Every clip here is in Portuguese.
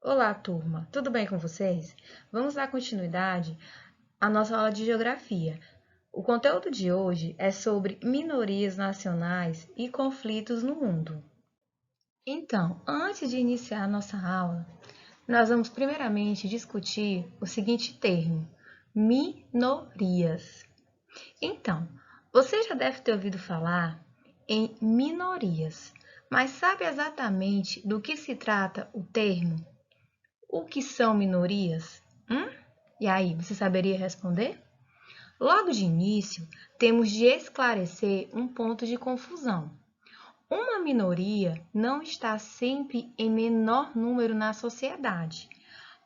Olá, turma! Tudo bem com vocês? Vamos dar continuidade à nossa aula de geografia. O conteúdo de hoje é sobre minorias nacionais e conflitos no mundo. Então, antes de iniciar a nossa aula, nós vamos primeiramente discutir o seguinte termo: minorias. Então, você já deve ter ouvido falar em minorias, mas sabe exatamente do que se trata o termo? O que são minorias? E aí, você saberia responder? Logo de início, temos de esclarecer um ponto de confusão. Uma minoria não está sempre em menor número na sociedade,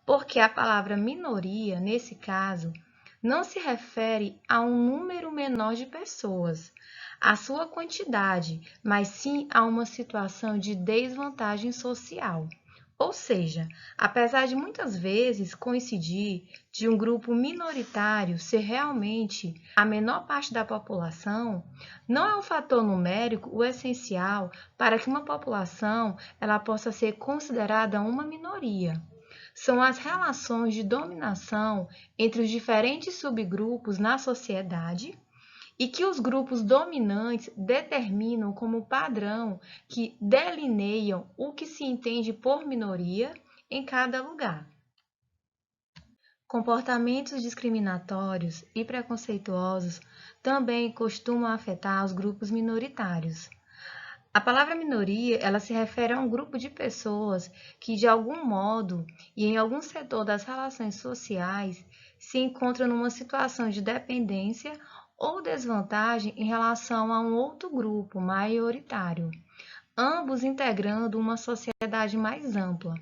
porque a palavra minoria, nesse caso, não se refere a um número menor de pessoas, a sua quantidade, mas sim a uma situação de desvantagem social. Ou seja, apesar de muitas vezes coincidir de um grupo minoritário ser realmente a menor parte da população, não é um fator numérico o essencial para que uma população ela possa ser considerada uma minoria. São as relações de dominação entre os diferentes subgrupos na sociedade e que os grupos dominantes determinam como padrão que delineiam o que se entende por minoria em cada lugar. Comportamentos discriminatórios e preconceituosos também costumam afetar os grupos minoritários. A palavra minoria, ela se refere a um grupo de pessoas que, de algum modo e em algum setor das relações sociais, se encontram numa situação de dependência ou desvantagem em relação a um outro grupo maioritário, ambos integrando uma sociedade mais ampla.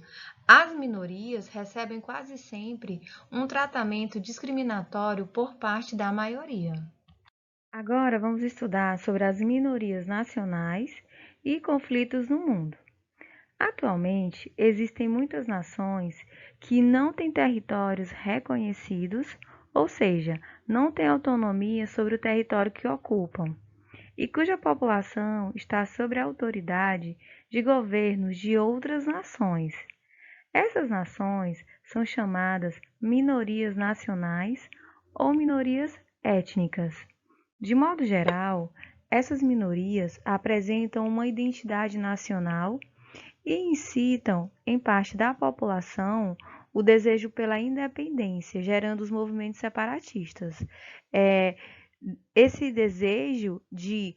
As minorias recebem quase sempre um tratamento discriminatório por parte da maioria. Agora vamos estudar sobre as minorias nacionais e conflitos no mundo. Atualmente, existem muitas nações que não têm territórios reconhecidos, ou seja, não têm autonomia sobre o território que ocupam, e cuja população está sob a autoridade de governos de outras nações. Essas nações são chamadas minorias nacionais ou minorias étnicas. De modo geral, essas minorias apresentam uma identidade nacional e incitam, em parte da população, o desejo pela independência, gerando os movimentos separatistas. É, esse desejo de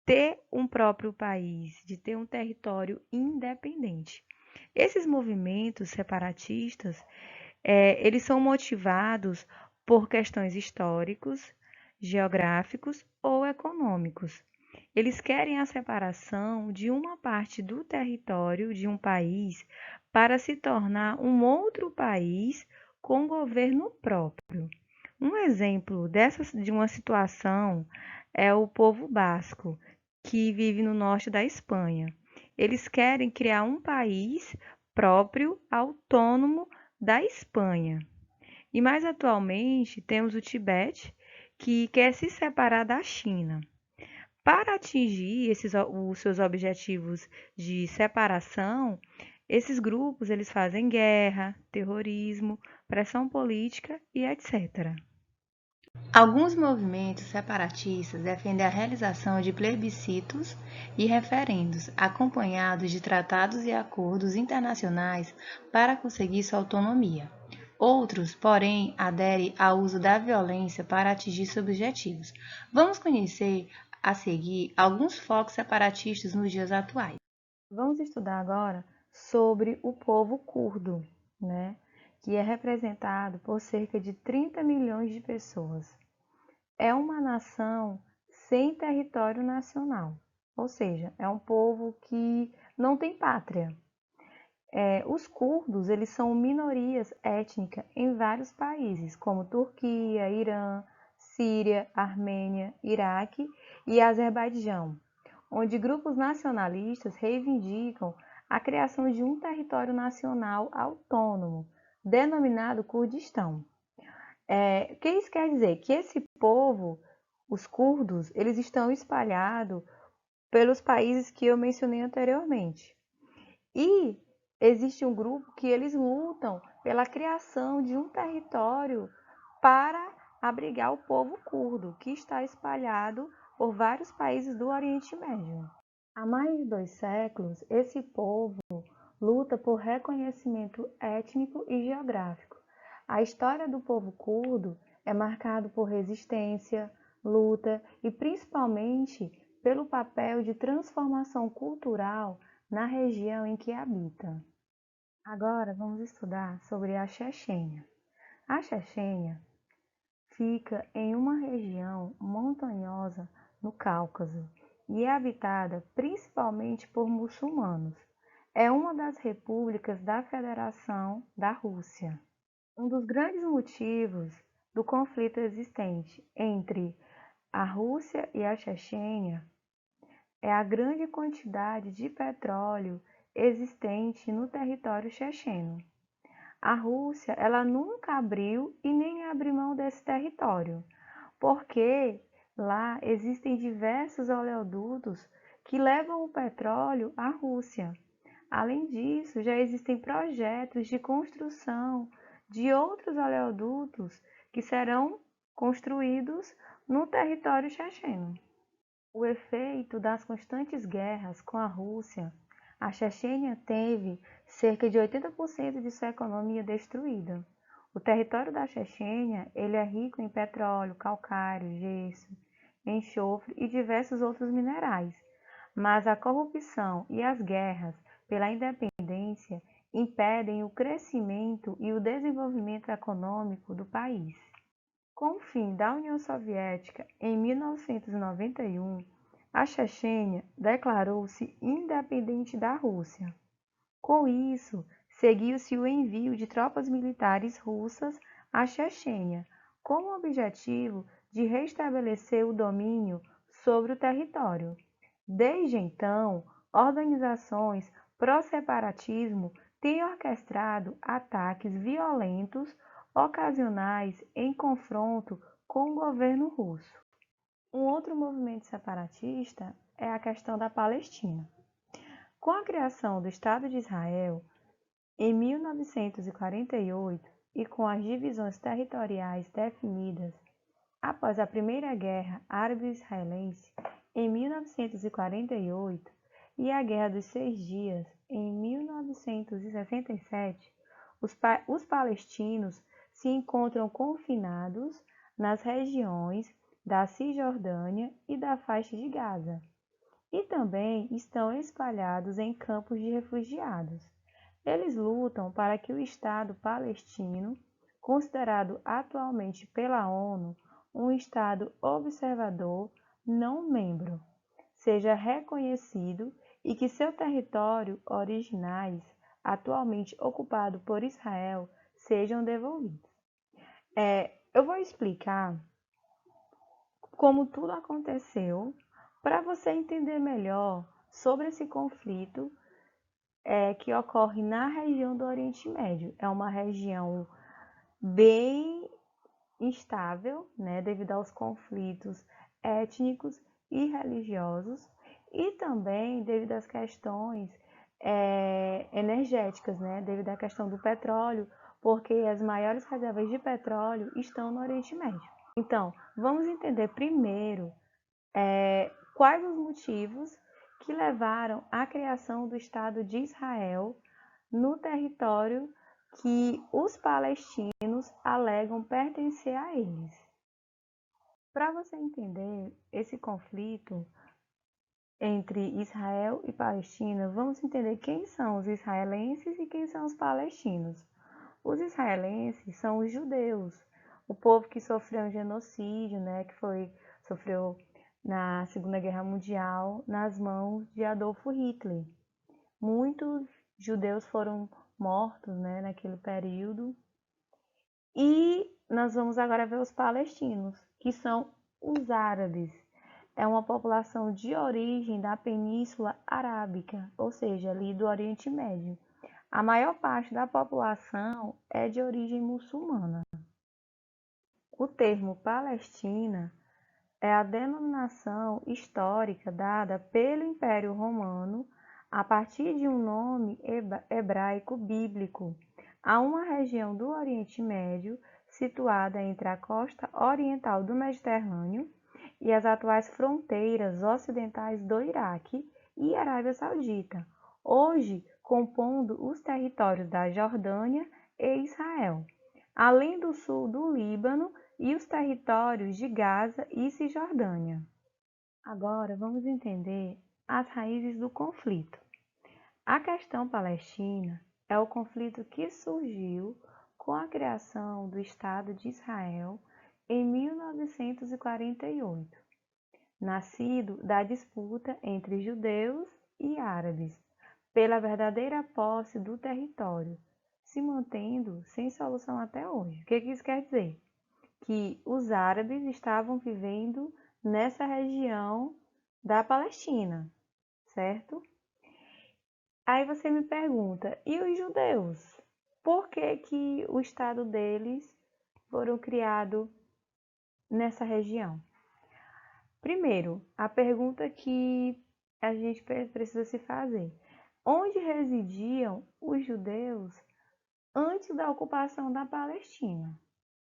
ter um próprio país, de ter um território independente. Esses movimentos separatistas, eles são motivados por questões históricos, geográficos ou econômicos. Eles querem a separação de uma parte do território de um país para se tornar um outro país com governo próprio. Um exemplo de uma situação é o povo basco, que vive no norte da Espanha. Eles querem criar um país próprio, autônomo da Espanha. E mais atualmente temos o Tibete, que quer se separar da China. Para atingir os seus objetivos de separação, esses grupos eles fazem guerra, terrorismo, pressão política e etc. Alguns movimentos separatistas defendem a realização de plebiscitos e referendos, acompanhados de tratados e acordos internacionais para conseguir sua autonomia. Outros, porém, aderem ao uso da violência para atingir seus objetivos. Vamos conhecer a seguir alguns focos separatistas nos dias atuais. Vamos estudar agora sobre o povo curdo, né? Que é representado por cerca de 30 milhões de pessoas. É uma nação sem território nacional, ou seja, é um povo que não tem pátria. Os curdos, eles são minorias étnicas em vários países, como Turquia, Irã, Síria, Armênia, Iraque e Azerbaijão, onde grupos nacionalistas reivindicam a criação de um território nacional autônomo, denominado Kurdistão. O que isso quer dizer? Que esse povo, os curdos, eles estão espalhados pelos países que eu mencionei anteriormente. E existe um grupo que eles lutam pela criação de um território para abrigar o povo curdo, que está espalhado por vários países do Oriente Médio. Há mais de 2 séculos, esse povo luta por reconhecimento étnico e geográfico. A história do povo curdo é marcada por resistência, luta e principalmente pelo papel de transformação cultural na região em que habita. Agora vamos estudar sobre a Chechênia. A Chechênia fica em uma região montanhosa no Cáucaso e é habitada principalmente por muçulmanos. É uma das repúblicas da Federação da Rússia. Um dos grandes motivos do conflito existente entre a Rússia e a Chechênia é a grande quantidade de petróleo existente no território checheno. A Rússia, ela nunca abriu e nem abre mão desse território, porque lá existem diversos oleodutos que levam o petróleo à Rússia. Além disso, já existem projetos de construção de outros oleodutos que serão construídos no território checheno. O efeito das constantes guerras com a Rússia, a Chechênia teve cerca de 80% de sua economia destruída. O território da Chechênia ele é rico em petróleo, calcário, gesso, enxofre e diversos outros minerais, mas a corrupção e as guerras pela independência impedem o crescimento e o desenvolvimento econômico do país. Com o fim da União Soviética em 1991, a Chechênia declarou-se independente da Rússia. Com isso, seguiu-se o envio de tropas militares russas à Chechênia, com o objetivo de restabelecer o domínio sobre o território. Desde então, organizações pró-separatismo têm orquestrado ataques violentos ocasionais em confronto com o governo russo. Um outro movimento separatista é a questão da Palestina. Com a criação do Estado de Israel, em 1948, e com as divisões territoriais definidas após a Primeira Guerra Árabe-Israelense, em 1948, e a Guerra dos 6 Dias, em 1967, os palestinos se encontram confinados nas regiões da Cisjordânia e da faixa de Gaza, e também estão espalhados em campos de refugiados. Eles lutam para que o Estado palestino, considerado atualmente pela ONU um Estado observador não membro, seja reconhecido e que seu território originais, atualmente ocupado por Israel, sejam devolvidos. Eu vou explicar como tudo aconteceu para você entender melhor sobre esse conflito que ocorre na região do Oriente Médio. É uma região bem instável, né, devido aos conflitos étnicos e religiosos, e também devido às questões energéticas, né, devido à questão do petróleo, porque as maiores reservas de petróleo estão no Oriente Médio. Então, vamos entender primeiro quais os motivos que levaram à criação do Estado de Israel no território que os palestinos alegam pertencer a eles. Para você entender esse conflito entre Israel e Palestina, vamos entender quem são os israelenses e quem são os palestinos. Os israelenses são os judeus, o povo que sofreu um genocídio, né, sofreu na Segunda Guerra Mundial nas mãos de Adolfo Hitler. Muitos judeus foram mortos, né, naquele período. E nós vamos agora ver os palestinos, que são os árabes. É uma população de origem da Península Arábica, ou seja, ali do Oriente Médio. A maior parte da população é de origem muçulmana. O termo Palestina é a denominação histórica dada pelo Império Romano a partir de um nome hebraico bíblico, a uma região do Oriente Médio situada entre a costa oriental do Mediterrâneo e as atuais fronteiras ocidentais do Iraque e Arábia Saudita, hoje compondo os territórios da Jordânia e Israel, além do sul do Líbano e os territórios de Gaza e Cisjordânia. Agora vamos entender as raízes do conflito. A questão palestina é o conflito que surgiu com a criação do Estado de Israel em 1948, nascido da disputa entre judeus e árabes pela verdadeira posse do território, se mantendo sem solução até hoje. O que isso quer dizer? Que os árabes estavam vivendo nessa região da Palestina, certo? Aí você me pergunta, e os judeus? Por que o estado deles foram criados nessa região? Primeiro, a pergunta que a gente precisa se fazer: onde residiam os judeus antes da ocupação da Palestina?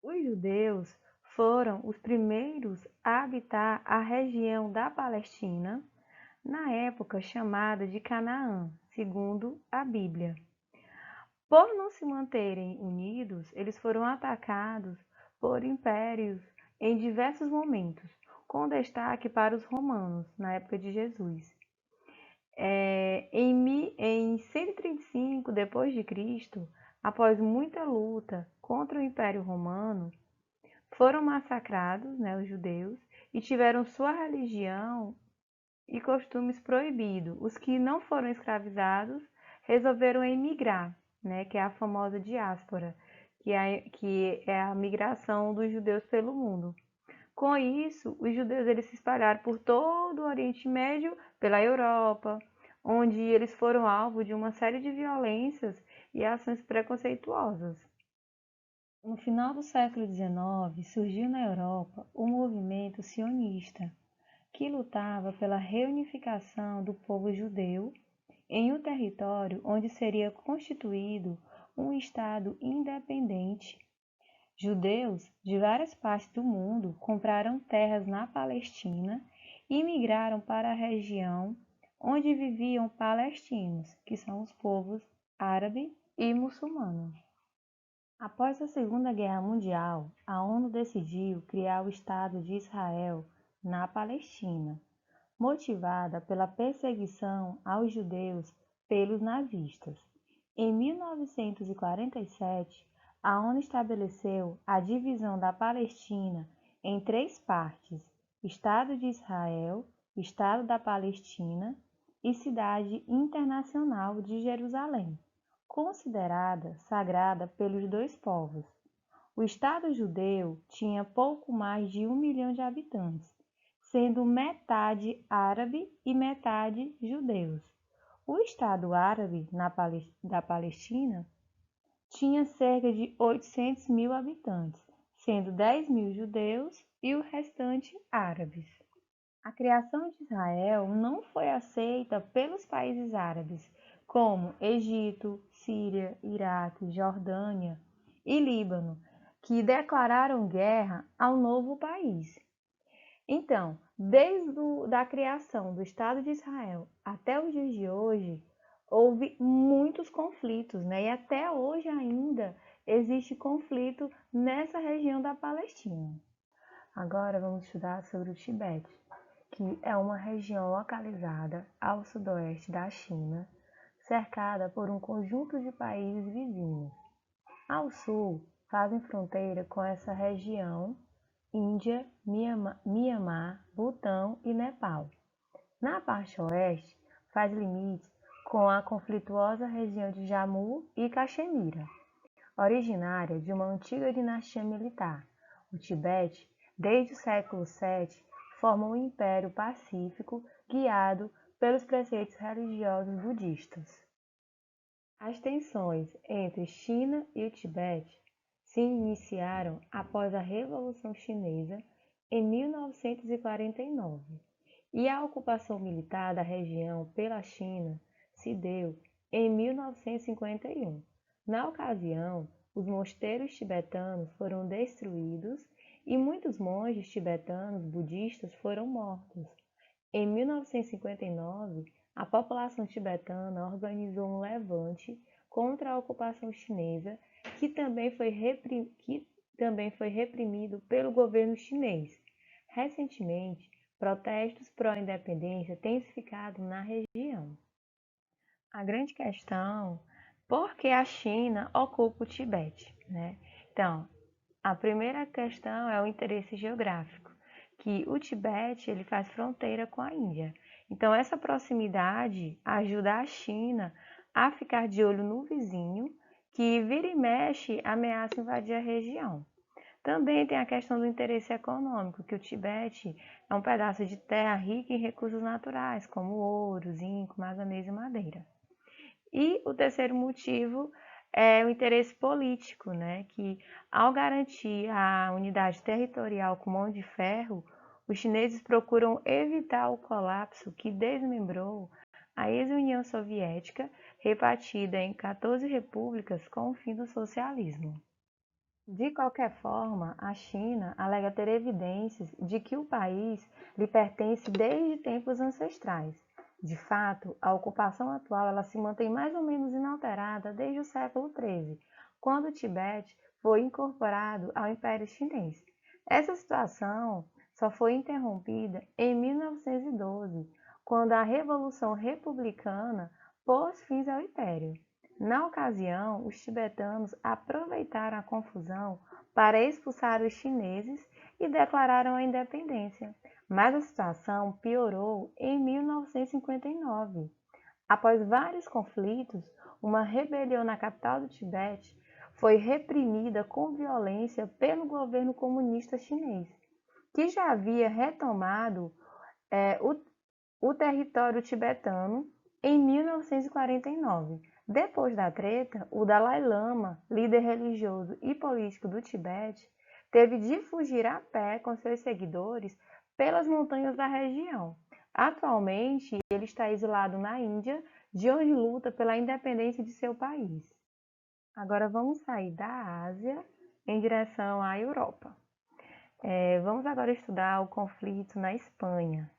Os judeus foram os primeiros a habitar a região da Palestina, na época chamada de Canaã, segundo a Bíblia. Por não se manterem unidos, eles foram atacados por impérios em diversos momentos, com destaque para os romanos, na época de Jesus. Em 135 d.C., após muita luta contra o Império Romano, foram massacrados, os judeus, e tiveram sua religião e costumes proibidos. Os que não foram escravizados resolveram emigrar, que é a famosa diáspora, que é a migração dos judeus pelo mundo. Com isso, os judeus eles se espalharam por todo o Oriente Médio, pela Europa, onde eles foram alvo de uma série de violências e ações preconceituosas. No final do século XIX, surgiu na Europa o movimento sionista, que lutava pela reunificação do povo judeu em um território onde seria constituído um Estado independente. Judeus de várias partes do mundo compraram terras na Palestina e migraram para a região onde viviam palestinos, que são os povos árabe e muçulmano. Após a Segunda Guerra Mundial, a ONU decidiu criar o Estado de Israel na Palestina, motivada pela perseguição aos judeus pelos nazistas. Em 1947, a ONU estabeleceu a divisão da Palestina em 3 partes: Estado de Israel, Estado da Palestina e Cidade Internacional de Jerusalém, considerada sagrada pelos 2 povos. O Estado judeu tinha pouco mais de 1 milhão de habitantes, sendo metade árabe e metade judeus. O Estado árabe da Palestina tinha cerca de 800 mil habitantes, sendo 10 mil judeus e o restante árabes. A criação de Israel não foi aceita pelos países árabes, como Egito, Síria, Iraque, Jordânia e Líbano, que declararam guerra ao novo país. Então, desde a criação do Estado de Israel até os dias de hoje, houve muitos conflitos, e até hoje ainda existe conflito nessa região da Palestina. Agora vamos estudar sobre o Tibete, que é uma região localizada ao sudoeste da China, cercada por um conjunto de países vizinhos. Ao sul, fazem fronteira com essa região Índia, Mianmar, Butão e Nepal. Na parte oeste, faz limites com a conflituosa região de Jammu e Caxemira, originária de uma antiga dinastia militar. O Tibete, desde o século VII, forma um império pacífico guiado pelos preceitos religiosos budistas. As tensões entre China e o Tibete se iniciaram após a Revolução Chinesa em 1949 e a ocupação militar da região pela China se deu em 1951. Na ocasião, os mosteiros tibetanos foram destruídos e muitos monges tibetanos budistas foram mortos. Em 1959, a população tibetana organizou um levante contra a ocupação chinesa, que também foi reprimido pelo governo chinês. Recentemente, protestos pró-independência têm se ficado na região. A grande questão, por que a China ocupa o Tibete, né? Então, a primeira questão é o interesse geográfico, que o Tibete ele faz fronteira com a Índia. Então, essa proximidade ajuda a China a ficar de olho no vizinho, que vira e mexe ameaça invadir a região. Também tem a questão do interesse econômico, que o Tibete é um pedaço de terra rica em recursos naturais, como ouro, zinco, manganês e madeira. E o terceiro motivo é o interesse político, né? Que ao garantir a unidade territorial com mão de ferro, os chineses procuram evitar o colapso que desmembrou a ex-União Soviética, repartida em 14 repúblicas com o fim do socialismo. De qualquer forma, a China alega ter evidências de que o país lhe pertence desde tempos ancestrais. De fato, a ocupação atual ela se mantém mais ou menos inalterada desde o século XIII, quando o Tibete foi incorporado ao Império Chinês. Essa situação só foi interrompida em 1912, quando a Revolução Republicana pôs fim ao Império. Na ocasião, os tibetanos aproveitaram a confusão para expulsar os chineses e declararam a independência. Mas a situação piorou em 1959. Após vários conflitos, uma rebelião na capital do Tibete foi reprimida com violência pelo governo comunista chinês, que já havia retomado o território tibetano em 1949. Depois da treta, o Dalai Lama, líder religioso e político do Tibete, teve de fugir a pé com seus seguidores pelas montanhas da região. Atualmente, ele está exilado na Índia, de onde luta pela independência de seu país. Agora vamos sair da Ásia em direção à Europa. Vamos agora estudar o conflito na Espanha,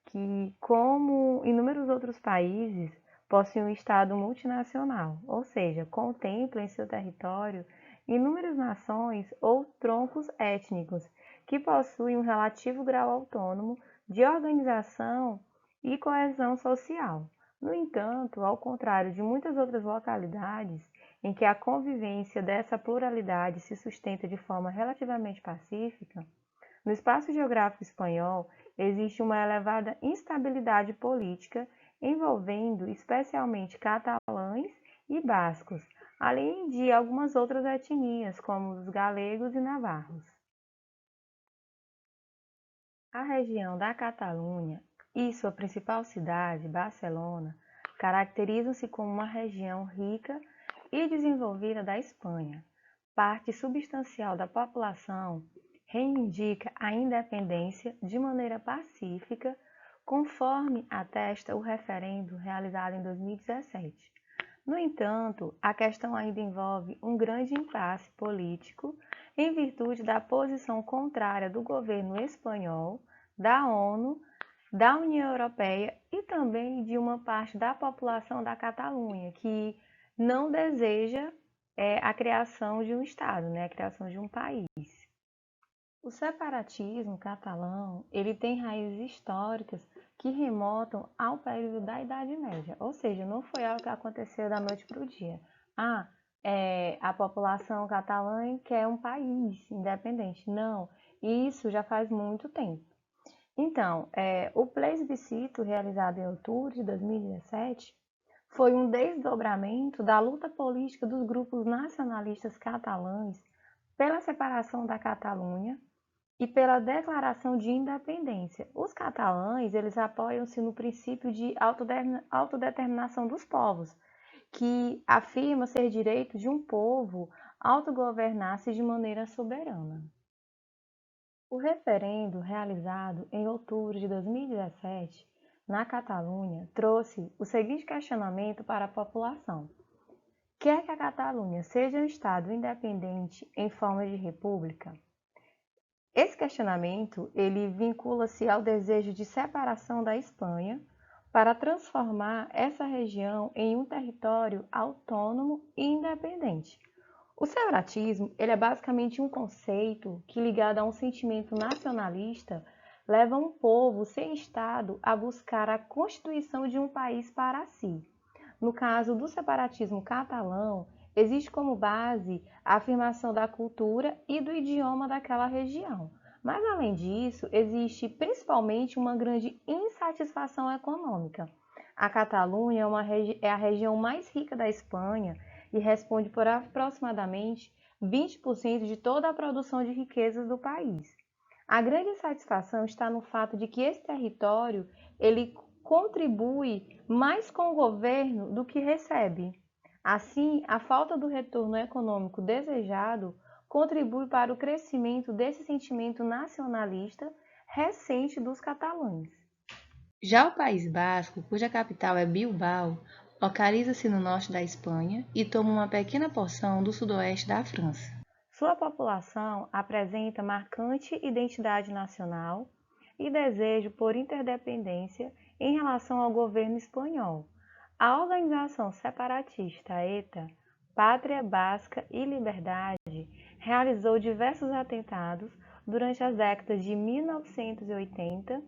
que, como inúmeros outros países, possui um Estado multinacional, ou seja, contempla em seu território inúmeras nações ou troncos étnicos que possuem um relativo grau autônomo de organização e coesão social. No entanto, ao contrário de muitas outras localidades em que a convivência dessa pluralidade se sustenta de forma relativamente pacífica, no espaço geográfico espanhol existe uma elevada instabilidade política envolvendo especialmente catalães e bascos, além de algumas outras etnias, como os galegos e navarros. A região da Catalunha e sua principal cidade, Barcelona, caracterizam-se como uma região rica e desenvolvida da Espanha. Parte substancial da população reivindica a independência de maneira pacífica, conforme atesta o referendo realizado em 2017. No entanto, a questão ainda envolve um grande impasse político em virtude da posição contrária do governo espanhol, da ONU, da União Europeia e também de uma parte da população da Catalunha, que não deseja a criação de um Estado, a criação de um país. O separatismo catalão ele tem raízes históricas que remontam ao período da Idade Média, ou seja, não foi algo que aconteceu da noite para o dia. A população catalã quer um país independente. Não, isso já faz muito tempo. Então, o plebiscito realizado em outubro de 2017 foi um desdobramento da luta política dos grupos nacionalistas catalães pela separação da Catalunha e pela declaração de independência. Os catalães, eles apoiam-se no princípio de autodeterminação dos povos, que afirma ser direito de um povo autogovernar-se de maneira soberana. O referendo realizado em outubro de 2017 na Catalunha trouxe o seguinte questionamento para a população: quer que a Catalunha seja um Estado independente em forma de república? Esse questionamento ele vincula-se ao desejo de separação da Espanha para transformar essa região em um território autônomo e independente. O separatismo ele é basicamente um conceito que, ligado a um sentimento nacionalista, leva um povo sem Estado a buscar a constituição de um país para si. No caso do separatismo catalão, existe como base a afirmação da cultura e do idioma daquela região. Mas, além disso, existe principalmente uma grande insatisfação econômica. A Catalunha é a região mais rica da Espanha e responde por aproximadamente 20% de toda a produção de riquezas do país. A grande insatisfação está no fato de que esse território ele contribui mais com o governo do que recebe. Assim, a falta do retorno econômico desejado contribui para o crescimento desse sentimento nacionalista recente dos catalães. Já o País Basco, cuja capital é Bilbao, localiza-se no norte da Espanha e toma uma pequena porção do sudoeste da França. Sua população apresenta marcante identidade nacional e desejo por interdependência em relação ao governo espanhol. A organização separatista ETA, Pátria Basca e Liberdade, realizou diversos atentados durante as décadas de 1980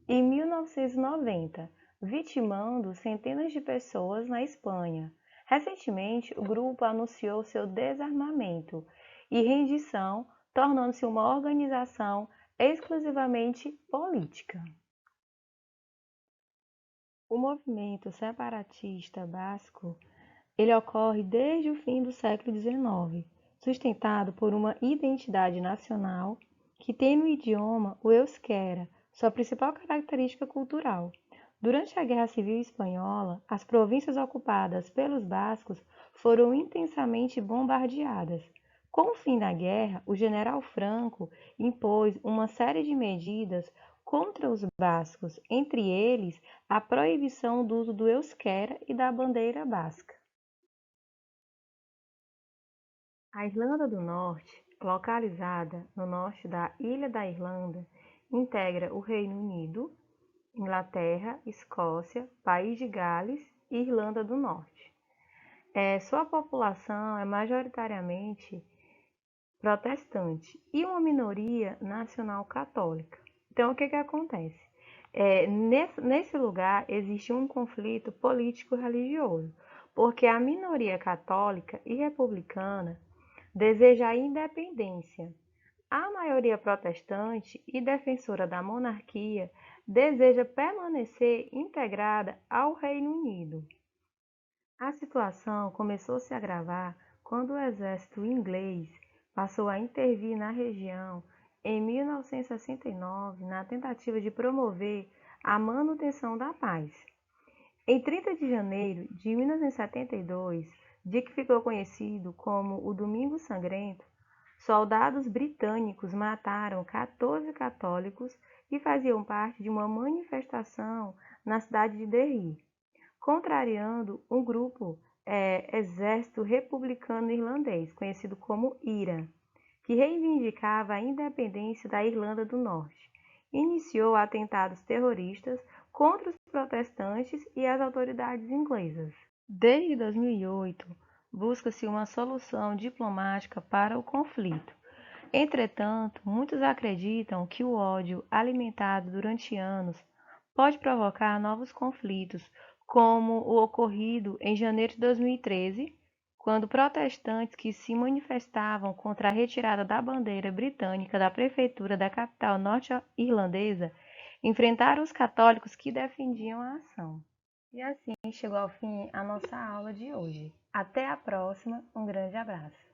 e 1990, vitimando centenas de pessoas na Espanha. Recentemente, o grupo anunciou seu desarmamento e rendição, tornando-se uma organização exclusivamente política. O movimento separatista basco ele ocorre desde o fim do século XIX, sustentado por uma identidade nacional que tem no idioma o euskera, sua principal característica cultural. Durante a Guerra Civil Espanhola, as províncias ocupadas pelos bascos foram intensamente bombardeadas. Com o fim da guerra, o general Franco impôs uma série de medidas contra os bascos, entre eles a proibição do uso do euskera e da bandeira basca. A Irlanda do Norte, localizada no norte da Ilha da Irlanda, integra o Reino Unido, Inglaterra, Escócia, País de Gales e Irlanda do Norte. Sua população é majoritariamente protestante e uma minoria nacional católica. Então, o que acontece? Nesse lugar existe um conflito político-religioso, porque a minoria católica e republicana deseja a independência. A maioria protestante e defensora da monarquia deseja permanecer integrada ao Reino Unido. A situação começou a se agravar quando o exército inglês passou a intervir na região em 1969 na tentativa de promover a manutenção da paz. Em 30 de janeiro de 1972, dia que ficou conhecido como o Domingo Sangrento, soldados britânicos mataram 14 católicos que faziam parte de uma manifestação na cidade de Derry, contrariando um grupo Exército Republicano Irlandês, conhecido como IRA, que reivindicava a independência da Irlanda do Norte. Iniciou atentados terroristas contra os protestantes e as autoridades inglesas. Desde 2008, busca-se uma solução diplomática para o conflito. Entretanto, muitos acreditam que o ódio alimentado durante anos pode provocar novos conflitos, como o ocorrido em janeiro de 2013, quando protestantes que se manifestavam contra a retirada da bandeira britânica da prefeitura da capital norte-irlandesa enfrentaram os católicos que defendiam a ação. E assim chegou ao fim a nossa aula de hoje. Até a próxima, um grande abraço.